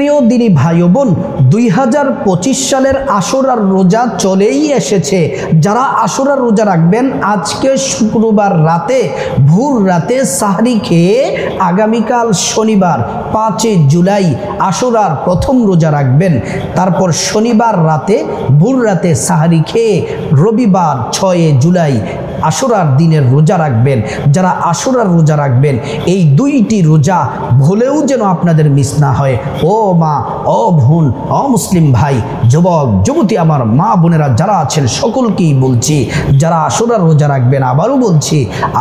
প্রিয় দিনী ভাই ও বোন, 2025 সালের আশুরার রোজা চলেই এসেছে। যারা আশুরার রোজা রাখবেন আজকে শুক্রবার রাতে ভোর রাতে সাহরি খেয়ে আগামীকাল শনিবার 5 জুলাই আশুরার প্রথম রোজা রাখবেন। তারপর শনিবার রাতে ভোর রাতে সাহরি খেয়ে রবিবার 6 জুলাই আশুরার দিনের রোজা রাখবেন। যারা আশুরার রোজা রাখবেন এই দুইটি রোজা ভুলেও যেন আপনাদের মিস না হয়। ও মা, ও বোন, ও মুসলিম ভাই, যুবক যুবতী, আমার মা বোনেরা যারা আছেন সকলকেই বলছি, যারা আশুরার রোজা রাখবেন আবারও বলছি,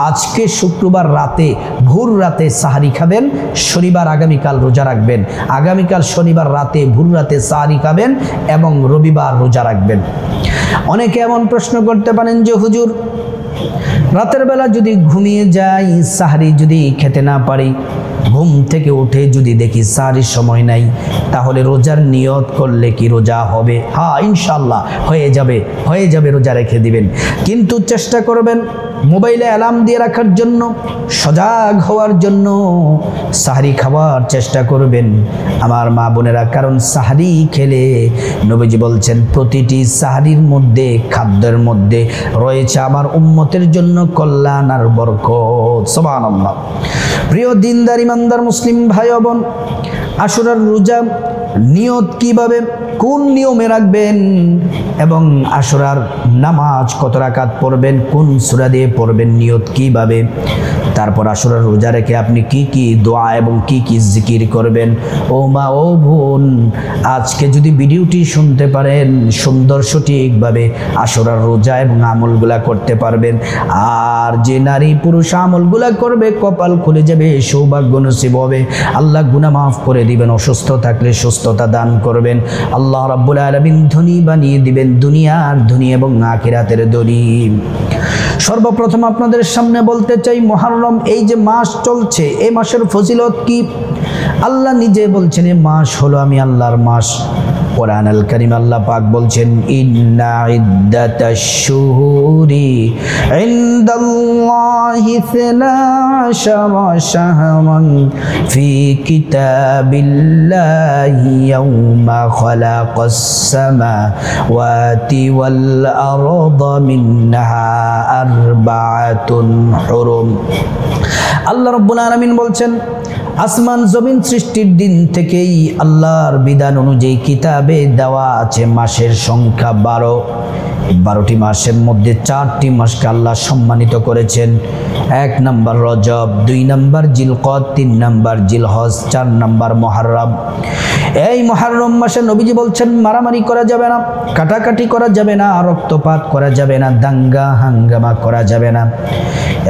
আজকে শুক্রবার রাতে ভোর রাতে সাহরি খাবেন, শনিবার আগামীকাল রোজা রাখবেন, আগামীকাল শনিবার রাতে ভোর রাতে সাহরি খাবেন এবং রবিবার রোজা রাখবেন। অনেকে এমন প্রশ্ন করতে পারেন যে হুজুর, রাতের বেলা যদি ঘুমিয়ে যাই, সাহরি যদি খেতে না পারি, ঘুম থেকে উঠে যদি দেখি সাহরির সময় নাই, তাহলে রোজার নিয়ত করলে কি রোজা হবে? হ্যাঁ, ইনশাল্লাহ হয়ে যাবে, রোজা রেখে দিবেন। কিন্তু চেষ্টা করবেন মোবাইলে অ্যালার্ম দিয়ে রাখার জন্য, সজাগ হওয়ার জন্য সাহরি খাওয়ার চেষ্টা করবেন আমার মা বোনেরা। কারণ সাহরি খেলে নবীজি বলছেন প্রতিটি সাহরির মধ্যে, খাদ্যের মধ্যে রয়েছে আমার উম্মতের জন্য কল্যাণ আর বরকত। সুবহানাল্লাহ। প্রিয় দিনদার ইমানদার মুসলিম ভাই বোন, আশুরার রোজা নিয়ত কিভাবে, কোন নিয়মে রাখবেন এবং আশুরার নামাজ কত রাকাত পড়বেন, কোন সূরা দিয়ে পড়বেন, নিয়ত কিভাবে, তারপর আশুরার রোজা রেখে আপনি কি কি দোয়া এবং কি কি জিকির করবেন। ও মা, ও বোন, আজকে যদি ভিডিওটি শুনতে পারেন সুন্দর সঠিকভাবে আশুরার রোজা এবং আমলগুলা করতে পারবেন। আর যে নারী পুরুষ আমলগুলা করবে কপাল খুলে যাবে, সৌভাগ্য নসিব হবে, আল্লাহ গুনাহ মাফ করে দিবেন, অসুস্থ থাকলে সুস্থতা দান করবেন, আল্লাহ রাব্বুল আলামিন ধনী বানিয়ে দিবেন, দুনিয়ার ধনী এবং আখিরাতের ধনী। সর্বপ্রথম আপনাদের সামনে বলতে চাই, মুহররম এই যে মাস চলছে, এই মাসের ফজিলত কি? আল্লাহ নিজে বলছেন এই মাস হলো আমি আল্লাহর মাস। কোরআন আল কারীম আল্লাহ পাক বলছেন, ইন্না ইদ্দাতাশ শুহুরি ইনদাল্লাহি 12 শাহরান ফি কিতাবিল্লাহি ইয়াওমা খালাকাস সামাওয়াতি ওয়াল আরদা মিনহা আরবাআতুন হুরুম। আল্লাহ রাব্বুল আলামিন বলছেন আসমান জমিন সৃষ্টির দিন থেকেই আল্লাহর বিধান অনুযায়ী কিতাবে দেওয়া আছে মাসের সংখ্যা 12টি মাসের মধ্যে 4টি মাসকে আল্লাহ সম্মানিত করেছেন। 1 নম্বর রজব, 2 নম্বর জিলকদ, 3 নম্বর জিলহজ, 4 নম্বর মুহররম। এই মুহররম মাসে নবীজি বলছেন মারামারি করা যাবে না, কাটাকাটি করা যাবে না, রক্তপাত করা যাবে না, দাঙ্গা হাঙ্গামা করা যাবে না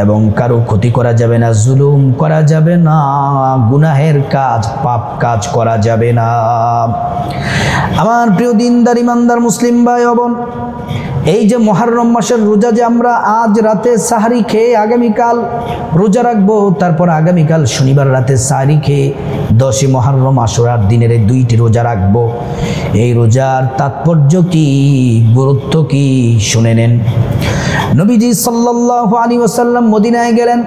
এবং কারো ক্ষতি করা যাবে না, জুলুম করা যাবে না, গুনাহের কাজ পাপ কাজ করা যাবে না। আমার প্রিয় দিনদার ইমানদার মুসলিম ভাই বোন, এই যে মুহররম মাসের রোজা যে আমরা আজ রাতে সাহরি খেয়ে আগামীকাল রোজা রাখবো, তারপর আগামীকাল শনিবার রাতে সাহরি খেয়ে 10 মুহররম আশুরার দিনের এই 2টি রোজা রাখবো। এই রোজার তাৎপর্য কি, গুরুত্ব কি, শুনে নেন। নবীজি সাল্লাল্লাহু আলাইহি ওয়াসাল্লাম মদিনায় গেলেন।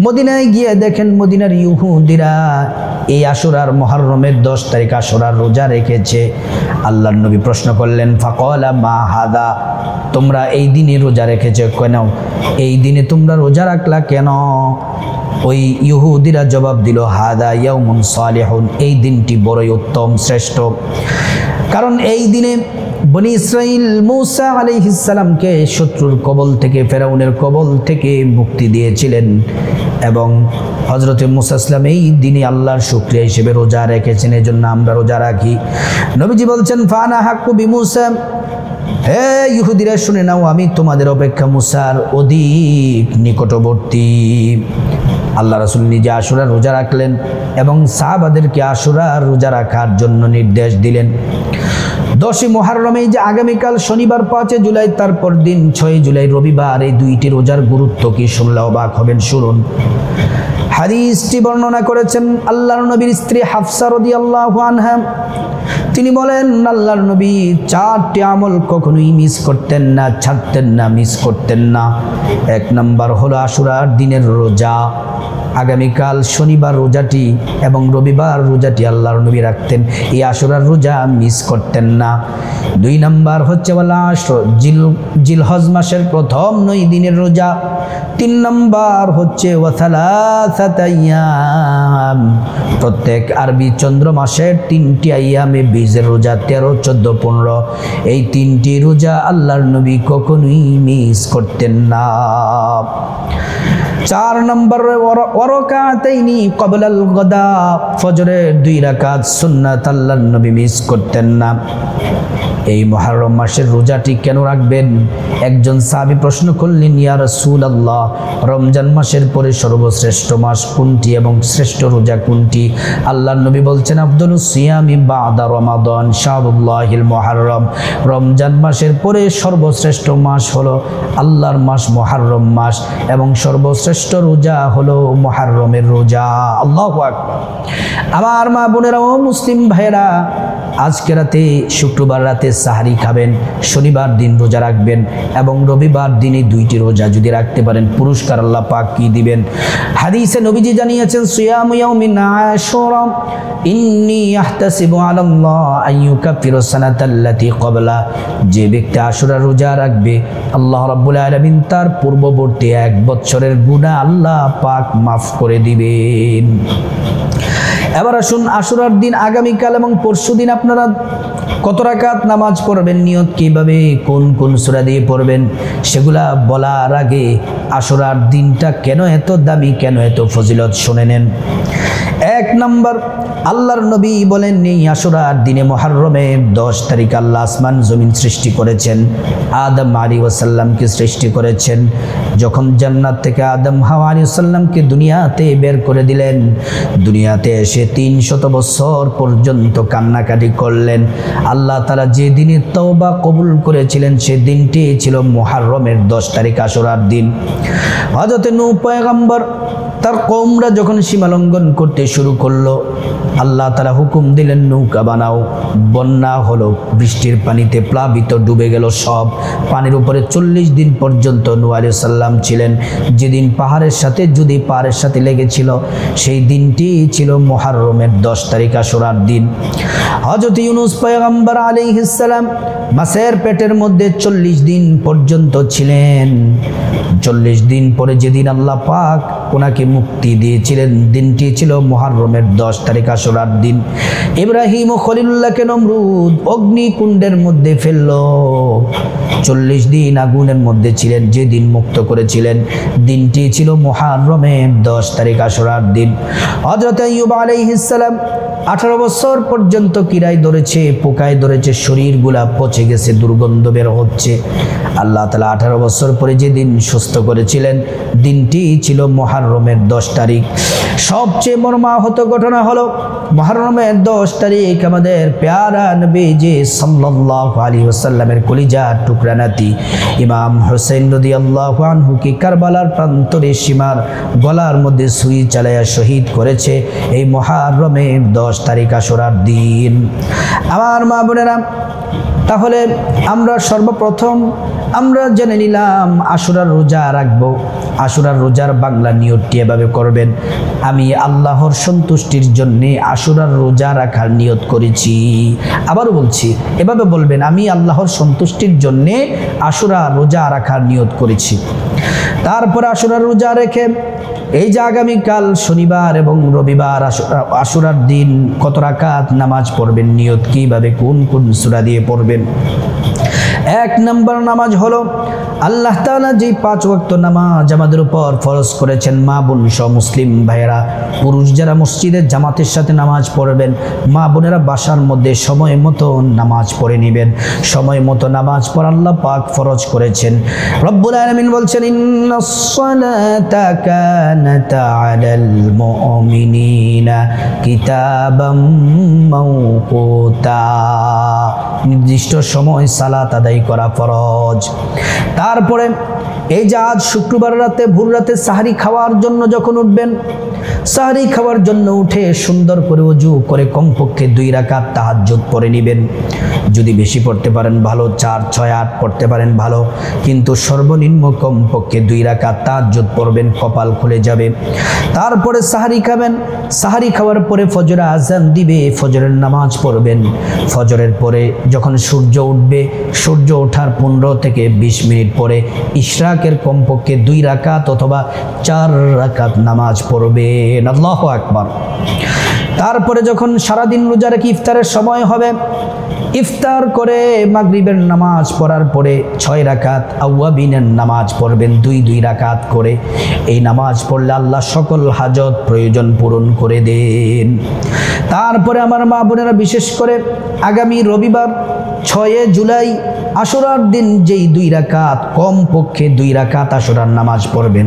মদিনায় গিয়ে দেখেন মদিনার ইহুদিরা এই আশুরার মুহররমের 10 তারিখ আশুরার রোজা রেখেছে। আল্লাহর নবী প্রশ্ন করলেন, ফাকালা মা হাদা, তোমরা এই দিনে রোজা রেখেছো কেন? এই দিনে তোমরা রোজা রাখলা কেন? ওই ইহুদিরা জবাব দিল, হাদা ইয়াউমুন সালিহুন, এই দিনটি বড়ই উত্তম শ্রেষ্ঠ। কারণ এই দিনে বনি ইসরাইল মূসা আলাইহিস সালামকে শত্রুর কবল থেকে, ফেরাউনের কবল থেকে মুক্তি দিয়েছিলেন এবং হযরত মূসা সালাম এই দিনে আল্লাহর শুকরিয়া হিসেবে রোজা রেখেছেন, এজন্য আমরা রোজা রাখি। নবীজি বলছেন, ফানা হাক্কু বিমূসা, হে ইহুদিরা শুনে নাও, আমি তোমাদের অপেক্ষা মূসার অধিক নিকটবর্তী। আল্লাহ রাসূল নিজে আশুরা রোজা রাখলেন এবং সাহাবাদেরকে আশুরা রোজা রাখার জন্য নির্দেশ দিলেন। 10 মুহররমে যে আগামীকাল শনিবার 5 জুলাই, তারপর দিন 6 জুলাই রবিবার, এই 2টি রোজার গুরুত্ব কি শুনলে অবাক হবেন। শুনুন, হাদিসটি বর্ণনা করেছেন আল্লাহর নবীর স্ত্রী হাফসা রাদিয়াল্লাহু আনহা। তিনি বলেন আল্লাহর নবী 4টি আমল কখনোই মিস করতেন না, ছাড়তেন না, মিস করতেন না। 1 নম্বর হলো আশুরার দিনের রোজা। আগামীকাল শনিবার রোজাটি এবং রবিবার রোজাটি আল্লাহর নবী রাখতেন, এই আশুরার রোজা মিস করতেন না। 2 নম্বর হচ্ছে জিলহজ মাসের প্রথম 9 দিনের রোজা। 3 নম্বর হচ্ছে প্রত্যেক আরবি চন্দ্র মাসের 3টি আইয়ামে বীজের রোজা 13, 14, 15, এই 3টি রোজা আল্লাহর নবী কখনোই মিস করতেন না। 4 নম্বর ওয়ারাকাতাইনি ক্বাবলাল গাদা, ফজরের 2 রাকাত সুন্নাত আল্লাহর নবী মিস করতেন না। এই মুহররম মাসের রোজাটি কেন রাখবেন? একজন সাহাবী প্রশ্ন করলেন, ইয়া রাসূলুল্লাহ, রমজান মাসের পরে সর্বশ্রেষ্ঠ মাস কোনটি এবং শ্রেষ্ঠ রোজা কোনটি? আল্লাহর নবী বলছেন, আফদালুস সিয়ামি বা'দা রমাদান শাহরুল্লাহিল মুহররম। রমজান মাসের পরে সর্বশ্রেষ্ঠ মাস হলো আল্লাহর মাস মুহররম মাস, এবং সর্বশ্রেষ্ঠ রোজা হলো মুহররমের রোজা। আল্লাহু আকবার। আমার মা বোনেরা ও মুসলিম ভাইরা, আজকে রাতে শুক্রবার রাতে সাহারি খাবেন, শনিবার দিন রোজা রাখবেন এবং রবিবার দিনে 2টি রোজা যদি রাখতে পারেন, পুরস্কার আল্লাহ পাক কি দিবেন? হাদিসে নবীজি জানিয়েছেন, সিয়ামু ইয়াউমিন আশুরা ইন্নী আহতাসিবু আলাল্লাহ আন ইউকাফিরা সানাতাল্লাতী ক্বাবলা। যে ব্যক্তি আশুরা রোজা রাখবে, আল্লাহ রাব্বুল আলামিন তার পূর্ববর্তী 1 বছরের গুনাহ আল্লাহ পাক মাফ করে দিবেন। এবার আসুন, আশুরার দিন আগামীকাল এবং পরশুদিন আপনারা কত রাকাত নামাজ পড়বেন, নিয়ত কিভাবে, কোন কোন সূরা দিয়ে পড়বেন, সেগুলা বলার আগে আশুরার দিনটা কেন এত দামি, কেন এত ফজিলত শুনে নেন। 1 নম্বর, আল্লাহর নবী বলেন, এই আশুরার দিনে মুহররমের 10 তারিখ আল্লাহ আসমান জমিন সৃষ্টি করেছেন, আদম আলাইহিস সালামকে সৃষ্টি করেছেন। যখন জান্নাত থেকে আদম হাওয়া আলাইহিস সালামকে দুনিয়াতে বের করে দিলেন, দুনিয়াতে এসে 300 বছর পর্যন্ত কান্নাকাটি করলেন। আল্লাহ তাআলা যে দিনে তওবা কবুল করেছিলেন, সে দিনটি ছিল মুহররমের 10 তারিখ আশুরার দিন। হযরত নূহ পয়গম্বর তার কওমরা যখন সীমা লঙ্ঘন করতে শুরু করলো, আল্লাহ তাআলা হুকুম দিলেন, নৌকা বানাও। বন্যা হলো, বৃষ্টির পানিতে প্লাবিত, ডুবে গেল সব। পানির উপরে 40 দিন পর্যন্ত নূহ আলাইহিস সালাম ছিলেন। যেদিন পাহাড়ের সাথে লেগেছিল, সেই দিনটি ছিল মুহররমের 10 তারিখ আশুরার দিন। হযরত ইউনূস পয়গম্বর আলাইহিস সালাম মাছের পেটের মধ্যে 40 দিন পর্যন্ত ছিলেন। 40 দিন পরে যেদিন আল্লাহ পাক ওনাকে মুক্তি দিয়েছিলেন, দিনটি ছিল মুহররমের 10 তারিখ আশুরার দিন। ইব্রাহিম ও খলিলুল্লাহকে নমরুদ অগ্নিকুণ্ডের মধ্যে ফেলল। 40 দিন আগুনের মধ্যে ছিলেন, যেদিন মুক্ত করেছিলেন, দিনটি ছিল মুহররমের 10 তারিখ আশুরার দিন। হযরত আইয়ুব আলাইহিস সালাম 18 বছর পর্যন্ত কিরায় ধরেছে, পোকায় ধরেছে, শরীরগুলা পচে গেছে, দুর্গন্ধ বের হচ্ছে। আল্লাহ তাআলা 18 বছর পরে যেদিন সুস্থ করেছিলেন, দিনটি ছিল মুহররমের 10 তারিখ। সবচেয়ে মর্মাহত ঘটনা হলো মুহররমের 10 তারিখ আমাদের প্যারা নবীজি সাল্লাল্লাহু আলাইহি ওয়াসাল্লামের কলিজার টুকরা নাতি ইমাম হোসেন রাদিয়াল্লাহু আনহু কি কারবালার প্রান্তরে সীমার গলার মধ্যে ছুরি চালায়া শহীদ করেছে এই মুহররমের 10 তারিখ আশুরার দিন। আমার মা বোনেরা, তাহলে আমরা সর্বপ্রথম আমরা জেনে নিলাম আশুরার রোজা রাখবো। আশুরার রোজার বাংলা নিয়তটি এভাবে করবেন, আমি আল্লাহর সন্তুষ্টির জন্যে আশুরার রোজা রাখার নিয়ত করেছি। আবারও বলছি, এভাবে বলবেন, আমি আল্লাহর সন্তুষ্টির জন্যে আশুরার রোজা রাখার নিয়ত করেছি। তারপর আশুরার রোজা রেখে এই যে আগামীকাল শনিবার এবং রবিবার আশুরার দিন কত রাকাত নামাজ পড়বেন, নিয়ত কিভাবে, কোন কোন সূরা দিয়ে পড়বেন। 1 নম্বর নামাজ হলো আল্লাহ তাআলা যে 5 ওয়াক্ত নামাজ আমাদের উপর ফরজ করেছেন, মা বোন সহ মুসলিম ভাইয়েরা, পুরুষ যারা মসজিদে জামাতের সাথে নামাজ পড়বেন, মা বোনেরা বাসার মধ্যে সময় মতো নামাজ পড়ে নেবেন। সময় মতো নামাজ পড়া আল্লাহ পাক ফরজ করেছেন। রব্বুল আলামিন বলছেন, ইন্নাস সালাতা কানাত আলাল মুমিনিনা কিতাবাম মাওকুতা। নির্দিষ্ট সময় সালাত আদায় করা ফরজ। তারপরে এই যে আজ শুক্রবার রাতে ভোর রাতে সাহারি খাওয়ার জন্য যখন উঠবেন, সাহরি খাওয়ার জন্য উঠে সুন্দর করে ওযু করে কমপক্ষে 2 রাকাত তাহাজ্জুদ পড়ে নেবেন। যদি বেশি পড়তে পারেন ভালো, 4, 6, 8 পড়তে পারেন ভালো, কিন্তু সর্বনিম্ন কমপক্ষে 2 রাকাত তাহাজ্জুদ পড়বেন, কপাল খুলে যাবে। তারপরে সাহরি খাবেন। সাহরি খাওয়ার পরে ফজর আজান দিবে, ফজরের নামাজ পড়বেন। ফজরের পরে যখন সূর্য উঠবে, সূর্য ওঠার 15 থেকে 20 মিনিট পরে ইশরাকের কমপক্ষে 2 রাকাত অথবা 4 রাকাত নামাজ পড়বেন। আল্লাহু আকবার। তারপরে যখন সারাদিন রোজা রেখে ইফতারের সময় হবে, ইফতার করে মাগরিবের নামাজ পড়ার পরে 6 রাকাত আওয়াবিনের নামাজ পড়বেন, 2 রাকাত করে। এই নামাজ পড়লে আল্লাহ সকল হাজত প্রয়োজন পূরণ করে দেন। তারপরে আমার মা বোনেরা, বিশেষ করে আগামী রবিবার 6 জুলাই আশুরার দিন যেই 2 রাকাত, কমপক্ষে 2 রাকাত আশুরার নামাজ পড়বেন।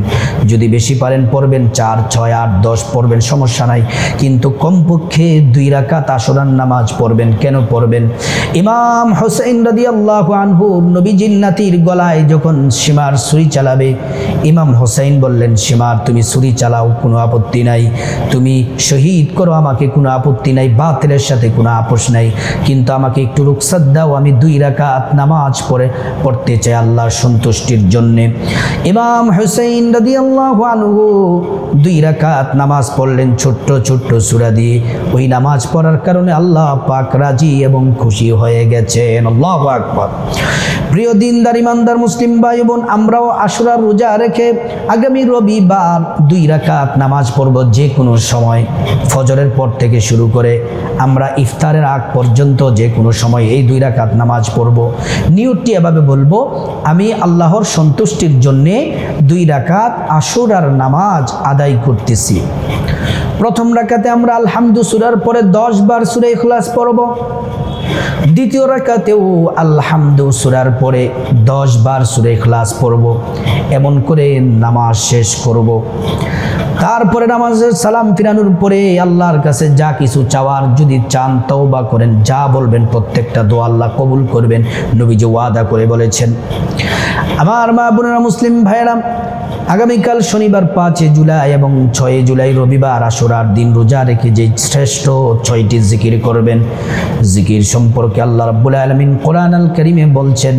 যদি বেশি পারেন পড়বেন, 4, 6, 8, 10 পড়বেন, সমস্যা নাই, কিন্তু কমপক্ষে 2 রাকাত আশুরার নামাজ পড়বেন। কেন পড়বেন? ইমাম হোসেন রাদিয়াল্লাহু আনহু নবীজির নাতির গলায় যখন সীমার ছুরি চালাবে, ইমাম হোসেন বললেন, সীমার তুমি ছুরি চালাও, কোনো আপত্তি নাই, তুমি শহীদ করো, আমাকে কোনো আপত্তি নাই, বাতিলের সাথে কোনো আপোষ নাই, কিন্তু আমাকে একটু রুখসাত দাও, আমি 2 রাকাত নামাজ পড়তে চাই আল্লাহর সন্তুষ্টির জন্যে। ইমাম হোসেন রাদিয়াল্লাহু আনহু 2 রাকাত নামাজ পড়লেন ছোট্ট ছোট্ট সূরা দিয়ে। ওই নামাজ পড়ার কারণে আল্লাহ পাক রাজি এবং খুশি হয়ে গেছেন। আল্লাহু আকবার। প্রিয় দিনদার ইমানদার মুসলিম ভাই বোন, আমরাও আশুরার রোজা রেখে আগামী রবিবার 2 রাকাত নামাজ পড়ব। যে কোনো সময় ফজরের পর থেকে শুরু করে আমরা ইফতারের আগ পর্যন্ত যে কোনো সময় এই 2 রাকাত নামাজ পড়ব। নিয়তটি এভাবে বলবো, আমি আল্লাহর সন্তুষ্টির জন্যে 2 রাকাত আশুরার নামাজ আদায় করতেছি। প্রথম রাকাতে আমরা আলহামদু সূরার পরে 10 বার সূরা ইখলাস পড়ব। দ্বিতীয় রাকাতেও আলহামদু সূরার পরে 10 বার সূরা ইখলাস পড়ব। এমন করে নামাজ শেষ করব। তারপরে নামাজের সালাম ফিরানোর পরে আল্লাহর কাছে যা কিছু চাওয়ার, যদি চান তওবা করেন, যা বলবেন প্রত্যেকটা দোয়া আল্লাহ কবুল করবেন, নবীজি ওয়াদা করে বলেছেন। আমার মা বোনেরা, মুসলিম ভাইয়েরা, আগামীকাল শনিবার 5 জুলাই এবং 6 জুলাই রবিবার আশুরার দিন রোজা রেখে যে শ্রেষ্ঠ 6টি জিকির করবেন, জিকির সম্পর্কে আল্লাহ রাব্বুল আলামিন কোরআন আল কারীমে বলছেন,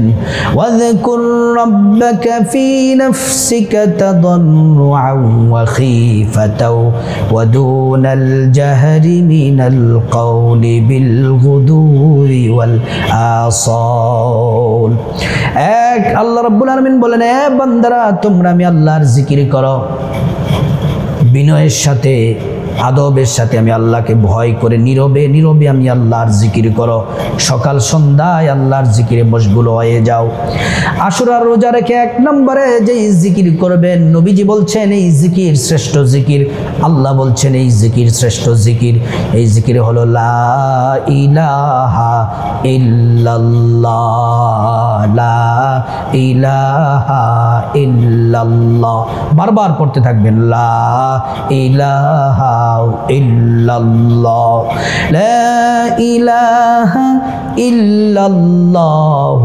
ওয়াযকুর রাব্বাকা ফি নাফসিকা তাদাররুআন ওয়া খীফাতাও ওয়া দুনাল জাহরি মিনাল কওলি বিল গুদুরি ওয়াল আসাল। এক আল্লাহ রাব্বুল আলামিন বলেন, এ বান্দারা, তোমরা আমি আল্লাহর জিকির করো বিনয়ের সাথে, আদবের সাথে, আমি আল্লাহকে ভয় করে নীরবে নীরবে আমি আল্লাহর জিকির করো। সকাল সন্ধ্যায় আল্লাহর জিকিরে মশগুল হয়ে যাও। আশুরার রোজা রেখে 1 নম্বরে যেই জিকির করবেন, নবীজি বলছেন এই জিকির শ্রেষ্ঠ জিকির, আল্লাহ বলছেন এই জিকির শ্রেষ্ঠ জিকির। এই জিকির হলো লা ইলাহা ইল্লাল্লাহ, লা ইলাহা ইল্লাল্লাহ। বারবার পড়তে থাকবেন, লা ইলাহা ইল্লাল্লাহ, লা ইলাহা ইল্লাল্লাহ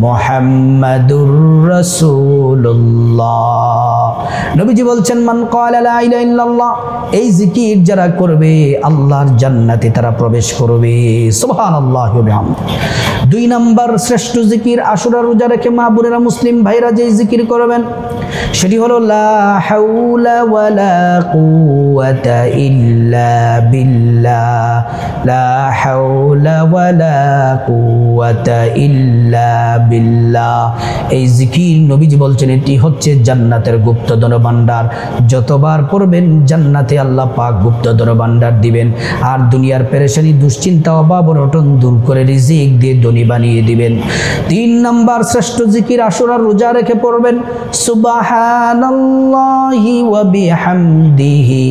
মুহাম্মাদুর রাসূলুল্লাহ। নবীজি বলছেন, মান ক্বালা লা ইলাহা ইল্লাল্লাহ, এই জিকির যারা করবে আল্লাহর জান্নাতে তারা প্রবেশ করবে। সুবহানাল্লাহি ওয়া বিহামদিহি। 2 নম্বর শ্রেষ্ঠ জিকির আশুরা রোজা রেখে মা বোনেরা, মুসলিম ভাইরা যেই জিকির করবেন সেটি হলো লা হাওলা ওয়ালা কুওয়াতা ইল্লা বিল্লাহ, লা হাওলা ওয়ালা কুওয়াতা ইল্লা বিল্লাহ। এই জিকির নবীজি বলছেন এটি হচ্ছে জান্নাতের গুপ্তধন ভান্ডার। যতবার পড়বেন জান্নাতে আল্লাহ পাক গুপ্তধন ভান্ডার দিবেন, আর দুনিয়ার পেরেশানি, দুশ্চিন্তা, অভাব অনটন দূর করে রিজিক দিয়ে ধনী বানিয়ে দিবেন। 3 নম্বর শ্রেষ্ঠ জিকির আশুরার রোজা রেখে পড়বেন, সুবহানাল্লাহি ওয়া বিহামদিহি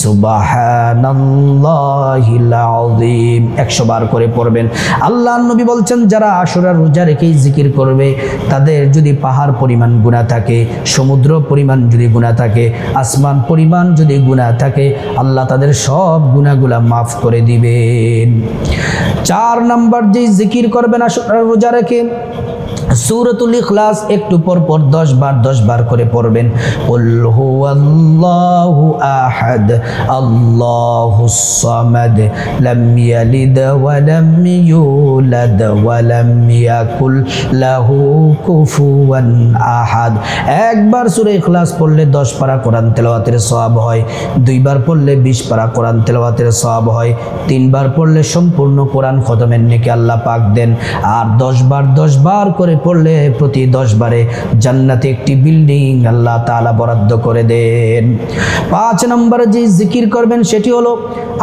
সুবহানাল্লাহিল আযীম। 100 বার করে পড়বেন। আল্লাহর নবী বলছেন, যারা আশুরার রোজা রেখে জিকির করবে তাদের যদি পাহাড় পরিমাণ গুনাহ থাকে, সমুদ্র পরিমাণ যদি গুনাহ থাকে, আসমান পরিমাণ যদি গুনাহ থাকে, আল্লাহ তাদের সব গুনাহগুলা মাফ করে দিবেন। 4 নম্বর যে জিকির করবেন আশুরার রোজা রেখে, সূরাতুল ইখলাস একটু পর পর 10 বার করে পড়বেন। কুল হুয়াল্লাহু আহাদ আল্লাহুস সামাদ লাম ইয়ালিদ ওয়া লাম ইউলাদ ওয়া লাম ইয়াকুল লাহু কুফুয়ান আহাদ। একবার সূরা ইখলাস পড়লে 10 পারা কোরআন তেলাওয়াতের সওয়াব হয়, 2 বার পড়লে 20 পারা কোরআন তেলাওয়াতের সওয়াব হয়, 3 বার পড়লে সম্পূর্ণ কোরআন খতমের নেকি আল্লাহ পাক দেন। আর 10 বার করে পড়লে প্রতি 10 বারে জান্নাতে একটি বিল্ডিং আল্লাহ তাআলা বরাদ্দ করে দেন। 5 নম্বরে যে জিকির করবেন সেটি হলো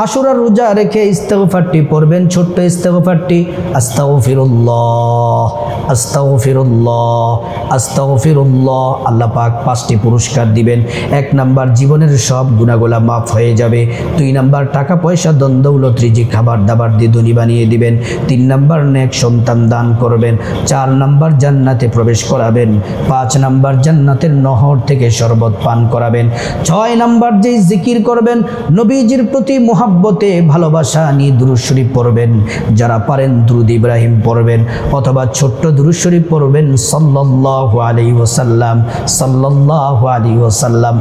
আশুরার রোজা রেখে ইস্তেগফারটি পড়বেন, ছোট্ট ইস্তেগফারটি, আস্তাগফিরুল্লাহ আস্তাগফিরুল্লাহ আস্তাগফিরুল্লাহ। আল্লাহ পাক 5টি পুরস্কার দিবেন। 1 নাম্বার জীবনের সব গুনাহগুলো মাফ হয়ে যাবে, 2 নাম্বার টাকা পয়সা ধন দৌলত রিজিক খাবার দাবার দিয়ে ধনী বানিয়ে দিবেন, 3 নাম্বার নেক সন্তান দান করবেন, 4 নাম্বার জান্নাতে প্রবেশ করাবেন, 5 নাম্বার জান্নাতের নহর থেকে শরবত পান করাবেন, 6 নাম্বার যে জিকির করবেন নবীজির প্রতি মুহাব্বতে ভালোবাসা নিয়ে দুরূদ শরীফ পড়বেন। যারা পারেন দুরূদ ইব্রাহিম পড়বেন অথবা ছোট্ট দুরূদ শরীফ পড়বেন সাল্লাল্লাহু আলাইহি ওয়াসাল্লাম সাল্লাল্লাহু আলাইহি ওয়াসাল্লাম।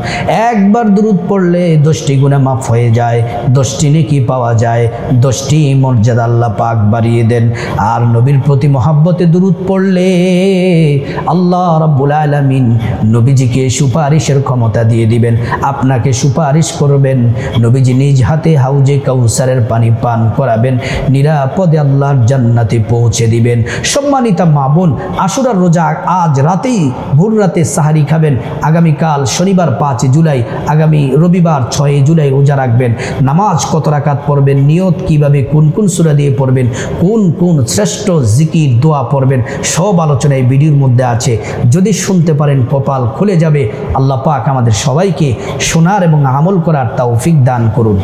একবার দুরূদ পড়লে 10টি গুনাহ মাফ হয়ে যায়, 10টি নেকি পাওয়া যায়, 10টি মর্যাদা আল্লাহ পাক বাড়িয়ে দেন। আর নবীর প্রতি মুহাব্বতে দুরূদ পড়লে আল্লাহ রাব্বুল আলামিন নবীজিকে সুপারিশের ক্ষমতা দিয়ে দিবেন, আপনাকে সুপারিশ করবেন, নবীজি নিজ হাতে হাউজে কাউসারের পানি পান করাবেন, নিরাপদে আল্লাহর জান্নাতে পৌঁছে দিবেন। সম্মানিতা মা বোন, আশুরার রোজা আজ রাতেই ভোর রাতে সাহারি খাবেন, আগামীকাল শনিবার 5 জুলাই, আগামী রবিবার 6 জুলাই রোজা রাখবেন। নামাজ কত রাকাত পড়বেন, নিয়ত কিভাবে, কোন কোন সূরা দিয়ে পড়বেন, কোন কোন শ্রেষ্ঠ জিকির দোয়া পড়বেন, সব আলোচনা এই ভিডিওর মধ্যে আছে। যদি শুনতে পারেন কপাল খুলে যাবে। আল্লাহ পাক আমাদের সবাইকে শোনার এবং আমল করার তৌফিক দান করুন।